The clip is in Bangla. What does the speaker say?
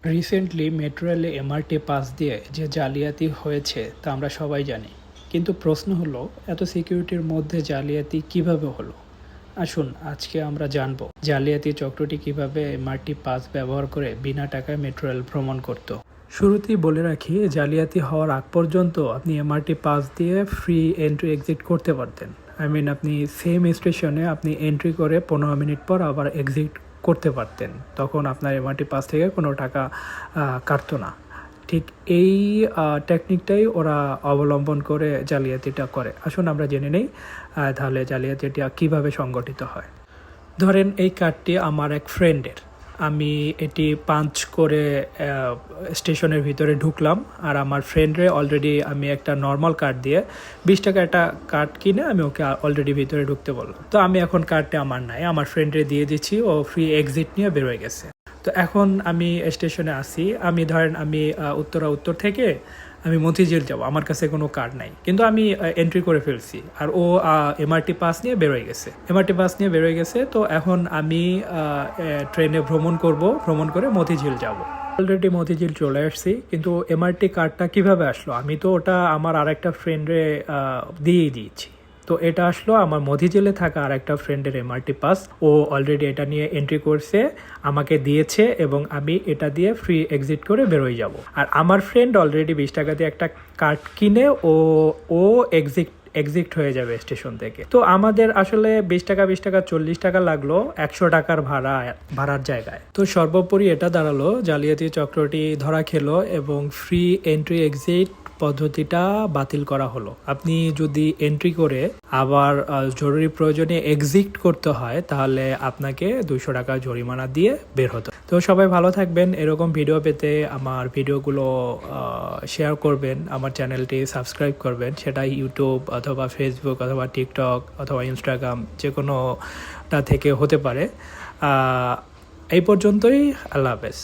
রিসেন্টলি মেট্রো রেলে এমআরটি পাস দিয়ে যে জালিয়াতি হয়েছে তা আমরা সবাই জানি। কিন্তু প্রশ্ন হলো, এত সিকিউরিটির মধ্যে জালিয়াতি কিভাবে হলো? আসুন আজকে আমরা জানব জালিয়াতি চক্রটি কিভাবে এমআরটি পাস ব্যবহার করে বিনা টাকায় মেট্রো রেল ভ্রমণ করত। শুরুতেই বলে রাখি, জালিয়াতি হওয়ার আগ পর্যন্ত আপনি এমআরটি পাস দিয়ে ফ্রি এন্ট্রি এক্সিট করতে পারতেন। আপনি সেম স্টেশনে আপনি এন্ট্রি করে 15 মিনিট পর আবার এক্সিট করতে পারতেন। তখন আপনার এমআরটি পাস থেকে কোনো টাকা কাটতো না। ঠিক এই টেকনিকটাই ওরা অবলম্বন করে জালিয়াতিটা করে। আসুন আমরা জেনে নেই তাহলে জালিয়াতিটা কীভাবে সংগঠিত হয়। ধরেন এই কার্ডটি আমার এক ফ্রেন্ডের, আমি এটি পাঞ্চ করে স্টেশনের ভিতরে ঢুকলাম, আর আমার ফ্রেন্ডরে অলরেডি আমি একটা নর্মাল কার্ড দিয়ে 20 টাকা একটা কার্ড কিনে আমি ওকে অলরেডি ভিতরে ঢুকতে বললাম। তো আমি এখন কার্ডটা আমার নাই, আমার ফ্রেন্ডরে দিয়ে দিচ্ছি, ও ফ্রি এক্সিট নিয়ে বেরোয় গেছে। তো এখন আমি স্টেশনে আসি, ধরেন আমি উত্তর থেকে আমি মতিঝিল যাব, আমার কাছে কোনো কার্ড নাই, কিন্তু আমি এন্ট্রি করে ফেলছি, আর ও এমআরটি পাস নিয়ে বেরোয় গেছে। তো এখন আমি ট্রেনে ভ্রমণ করে মতিঝিল যাব। অলরেডি মতিঝিল চলে আসছি, কিন্তু এমআরটি কার্ডটা কিভাবে আসলো? আমি তো ওটা আমার আরেকটা ফ্রেন্ডে দিয়েই দিয়েছি। তো এটা আসলো আমার মতিঝিলে থাকা আর একটা ফ্রেন্ডের এমআরটি পাস। ও অলরেডি এটা নিয়ে এন্ট্রি করছে, আমাকে দিয়েছে, এবং আমি এটা দিয়ে ফ্রি এক্সিট করে বেরোয় যাব। আর আমার ফ্রেন্ড অলরেডি 20 টাকা দিয়ে একটা কার্ড কিনে ও এক্সিট হয়ে যাবে স্টেশন থেকে। তো আমাদের আসলে 20 টাকা 40 টাকা লাগলো 100 টাকার ভাড়ার জায়গায়। তো সর্বোপরি এটা দাঁড়ালো জালিয়াতি চক্রটি ধরা খেলো এবং ফ্রি এন্ট্রি এক্সিট পদ্ধতিটা বাতিল করা হলো। আপনি যদি এন্ট্রি করে আবার জরুরি প্রয়োজনে এক্সিট করতে হয়, তাহলে আপনাকে 200 টাকা জরিমানা দিয়ে বের হতো। তো সবাই ভালো থাকবেন। এরকম ভিডিও পেতে আমার ভিডিওগুলো শেয়ার করবেন, আমার চ্যানেলটি সাবস্ক্রাইব করবেন, সেটা ইউটিউব অথবা ফেসবুক অথবা টিকটক অথবা ইনস্টাগ্রাম যে কোনোটা থেকে হতে পারে। এই পর্যন্তই। আল্লাহ হাফেজ।